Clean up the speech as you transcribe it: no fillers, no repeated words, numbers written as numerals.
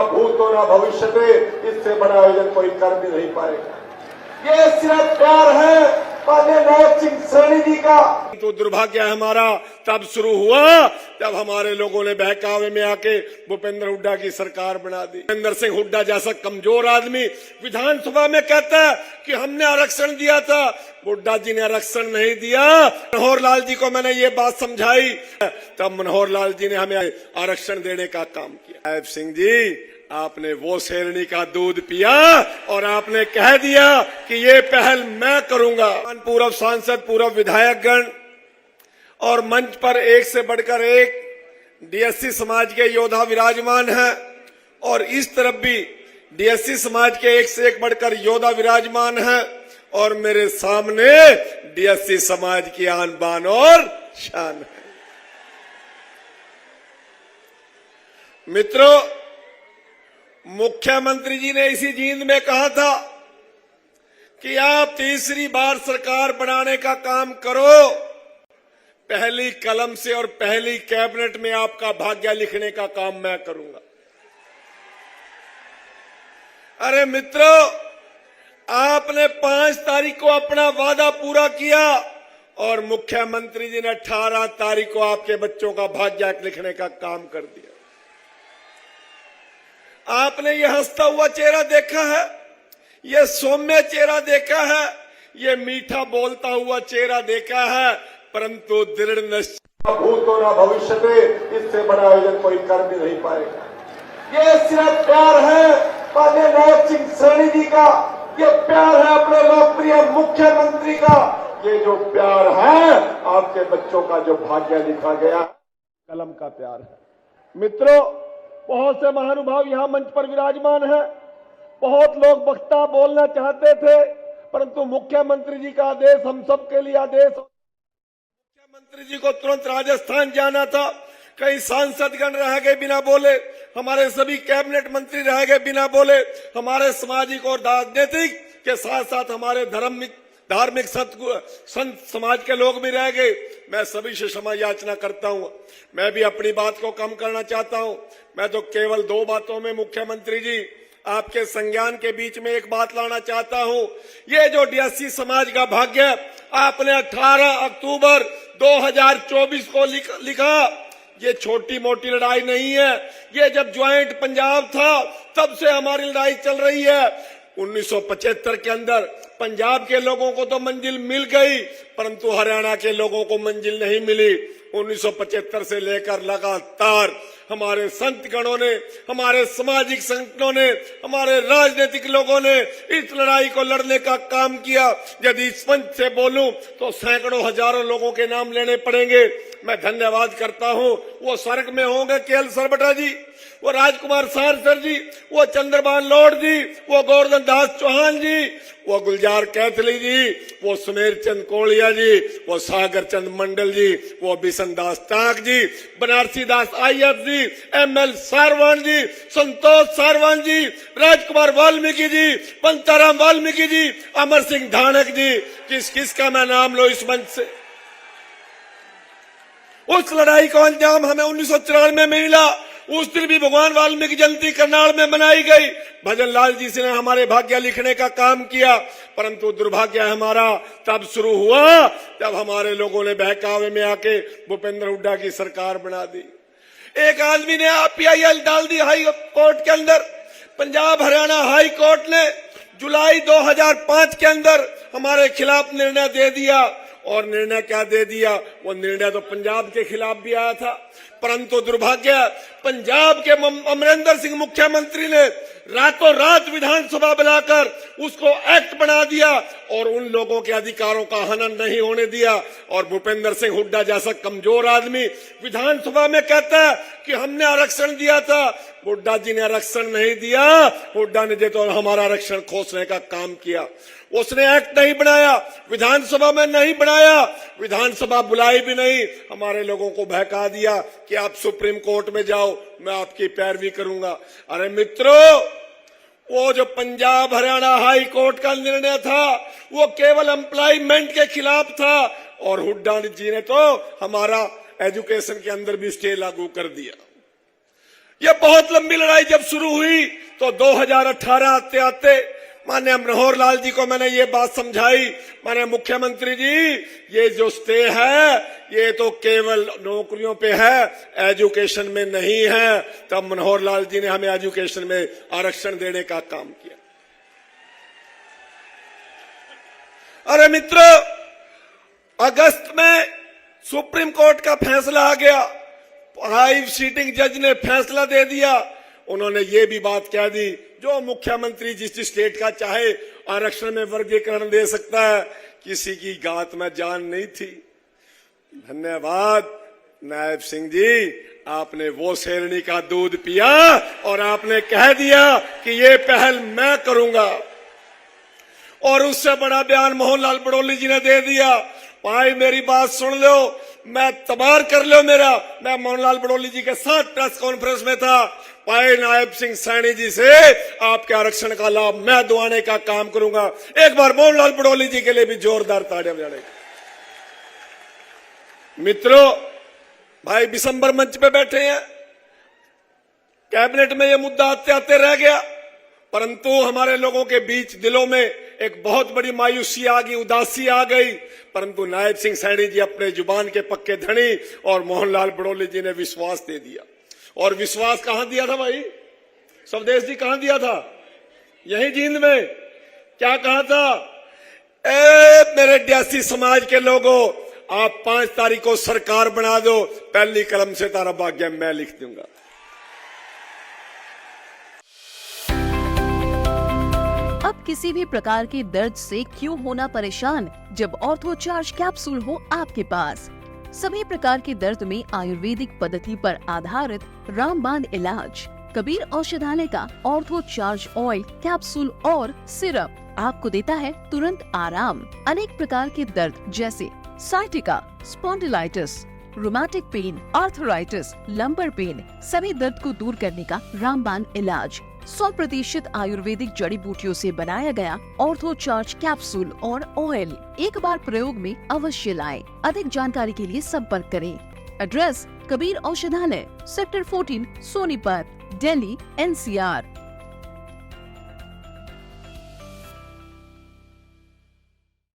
भूत हो ना भविष्य में, इससे बड़ा आयोजन कोई कर भी नहीं पाएगा। ये सिर्फ प्यार है पांडे नायक सिंह सैनी जी का। तो दुर्भाग्य है हमारा तब शुरू हुआ जब हमारे लोगों ने बहकावे में आके भूपेंद्र हुड्डा की सरकार बना दी। भूपेंद्र सिंह हुड्डा जैसा कमजोर आदमी विधानसभा में कहता है कि हमने आरक्षण दिया था। हुड्डा जी ने आरक्षण नहीं दिया। मनोहर लाल जी को मैंने ये बात समझाई, तब मनोहर लाल जी ने हमें आरक्षण देने का काम किया। नायब सिंह जी, आपने वो शेरनी का दूध पिया और आपने कह दिया कि ये पहल मैं करूंगा। पूर्व सांसद, पूर्व विधायकगण और मंच पर एक से बढ़कर एक डीएससी समाज के योद्धा विराजमान हैं और इस तरफ भी डीएससी समाज के एक से एक बढ़कर योद्धा विराजमान हैं और मेरे सामने डीएससी समाज की आन बान और शान है। मित्रों, मुख्यमंत्री जी ने इसी जींद में कहा था कि आप तीसरी बार सरकार बनाने का काम करो, पहली कलम से और पहली कैबिनेट में आपका भाग्य लिखने का काम मैं करूंगा। अरे मित्रों, आपने 5 तारीख को अपना वादा पूरा किया और मुख्यमंत्री जी ने 18 तारीख को आपके बच्चों का भाग्य लिखने का काम कर दिया। आपने ये हंसता हुआ चेहरा देखा है, ये सौम्य चेहरा देखा है, ये मीठा बोलता हुआ चेहरा देखा है, परंतु दृढ़ निश्चय भूत हो ना भविष्य में, इससे बड़ा आयोजन कोई कर भी नहीं पाएगा। ये सिर्फ प्यार है पांडे नायक सिंह सैनी जी का, ये प्यार है अपने लोकप्रिय मुख्यमंत्री का, ये जो प्यार है आपके बच्चों का जो भाग्य लिखा गया कलम का प्यार है। मित्रों, बहुत से महानुभाव यहां मंच पर विराजमान हैं। बहुत लोग वक्ता बोलना चाहते थे, परंतु मुख्यमंत्री जी का आदेश हम सब के लिए आदेश। मुख्यमंत्री जी को तुरंत राजस्थान जाना था, कई सांसदगण रह गए बिना बोले, हमारे सभी कैबिनेट मंत्री रह गए बिना बोले, हमारे सामाजिक और राजनीतिक के साथ साथ हमारे धार्मिक संत समाज के लोग भी रह गए। मैं सभी से क्षमा याचना करता हूं। मैं भी अपनी बात को कम करना चाहता हूं। मैं तो केवल 2 बातों में मुख्यमंत्री जी आपके संज्ञान के बीच में एक बात लाना चाहता हूं। ये जो डीएससी समाज का भाग्य आपने 18 अक्टूबर 2024 को लिखा, ये छोटी मोटी लड़ाई नहीं है। ये जब ज्वाइंट पंजाब था तब से हमारी लड़ाई चल रही है। 1975 के अंदर पंजाब के लोगों को तो मंजिल मिल गई, परंतु हरियाणा के लोगों को मंजिल नहीं मिली। 1975 से लेकर लगातार हमारे संत गणों ने, हमारे सामाजिक संगठनों ने, हमारे राजनीतिक लोगों ने इस लड़ाई को लड़ने का काम किया। यदि इस मंच से बोलूं तो सैकड़ों हजारों लोगों के नाम लेने पड़ेंगे। मैं धन्यवाद करता हूं, वो स्वर्ग में होंगे केएल सरबटा जी, वो राजकुमार सारसर जी, वो चंद्रभान लॉर्ड जी, वो गोवर्धन दास चौहान जी, वो गुलजार कैथली जी, वो सुमेर चंद कोलिया जी, वो सागर चंद मंडल जी, वो बिशन दास टाक जी, बनारसी दास आय्यर जी, एमएल सारवान जी, संतोष सारवान जी, राजकुमार वाल्मीकि जी, पंताराम वाल्मीकि जी, अमर सिंह धानक जी, किस किस का मैं नाम लो इस मंच से। उस लड़ाई का अंजाम हमें 1994 में मिला। उस दिन भी भगवान वाल्मीकि जयंती करनाल में मनाई गई। भजन लाल जी से ने हमारे भाग्य लिखने का काम किया, परंतु दुर्भाग्य हमारा तब शुरू हुआ जब हमारे लोगों ने बहकावे में आके भूपेंद्र हुड्डा की सरकार बना दी। एक आदमी ने PIL डाल दी हाई कोर्ट के अंदर। पंजाब हरियाणा हाई कोर्ट ने जुलाई 2005 के अंदर हमारे खिलाफ निर्णय दे दिया। और निर्णय क्या दे दिया? वो निर्णय तो पंजाब के खिलाफ भी आया था, परंतु दुर्भाग्य पंजाब के अमरिंदर सिंह मुख्यमंत्री ने रातों रात विधानसभा बुलाकर उसको एक्ट बना दिया और उन लोगों के अधिकारों का हनन नहीं होने दिया। और भूपेंद्र सिंह हुड्डा जैसा कमजोर आदमी विधानसभा में कहता है कि हमने आरक्षण दिया था। हुड्डा जी ने आरक्षण नहीं दिया, हुड्डा ने तो हमारा आरक्षण खोसने का काम किया। उसने एक्ट नहीं बनाया, विधानसभा में नहीं बनाया, विधानसभा बुलाई भी नहीं, हमारे लोगों को बहका दिया कि आप सुप्रीम कोर्ट में जाओ, मैं आपकी पैरवी करूंगा। अरे मित्रों, वो जो पंजाब हरियाणा हाई कोर्ट का निर्णय था वो केवल एम्प्लॉयमेंट के खिलाफ था और हुड्डा जी ने तो हमारा एजुकेशन के अंदर भी स्टे लागू कर दिया। ये बहुत लंबी लड़ाई जब शुरू हुई तो 2018 आते आते माननीय मनोहर लाल जी को मैंने ये बात समझाई, माननीय मुख्यमंत्री जी ये जो स्टे है ये तो केवल नौकरियों पे है, एजुकेशन में नहीं है। तब मनोहर लाल जी ने हमें एजुकेशन में आरक्षण देने का काम किया। अरे मित्रों, अगस्त में सुप्रीम कोर्ट का फैसला आ गया, 5 सीटिंग जज ने फैसला दे दिया। उन्होंने ये भी बात कह दी जो मुख्यमंत्री जिस स्टेट का चाहे आरक्षण में वर्गीकरण दे सकता है, किसी की गात में जान नहीं थी। धन्यवाद नायब सिंह जी, आपने वो शेरनी का दूध पिया और आपने कह दिया कि ये पहल मैं करूंगा। और उससे बड़ा बयान मोहनलाल बड़ौली जी ने दे दिया। भाई मेरी बात सुन लो, मैं तबार कर लो मेरा, मैं मोहनलाल बड़ौली जी के साथ प्रेस कॉन्फ्रेंस में था। भाई नायब सिंह सैनी जी से आपके आरक्षण का लाभ मैं दिलाने का काम करूंगा। एक बार मोहनलाल बड़ौली जी के लिए भी जोरदार तालियां बजाने। मित्रों, भाई दिसंबर मंच पे बैठे हैं, कैबिनेट में ये मुद्दा आते आते रह गया, परंतु हमारे लोगों के बीच दिलों में एक बहुत बड़ी मायूसी आ गई, उदासी आ गई। परंतु नायब सिंह सैनी जी अपने जुबान के पक्के धनी और मोहनलाल बड़ौली जी ने विश्वास दे दिया। और विश्वास कहां दिया था भाई? स्वदेश जी कहां दिया था? यही जींद में। क्या कहा था? मेरे ड्यासी समाज के लोगों, आप 5 तारीख को सरकार बना दो, पहली कलम से तारा भाग्य मैं लिख दूंगा। अब किसी भी प्रकार के दर्द से क्यों होना परेशान जब ऑर्थो चार्ज कैप्सूल हो आपके पास। सभी प्रकार के दर्द में आयुर्वेदिक पद्धति पर आधारित रामबाण इलाज। कबीर औषधालय का ऑर्थो चार्ज ऑयल, कैप्सूल और सिरप आपको देता है तुरंत आराम। अनेक प्रकार के दर्द जैसे sciatica, spondylitis, rheumatic pain, arthritis, lumbar pain, सभी दर्द को दूर करने का रामबाण इलाज 100% आयुर्वेदिक जड़ी बूटियों से बनाया गया ऑर्थो चार्ज कैप्सूल और ऑयल एक बार प्रयोग में अवश्य लाएं। अधिक जानकारी के लिए संपर्क करें। एड्रेस: कबीर औषधालय, सेक्टर 14, सोनीपत, दिल्ली, NCR।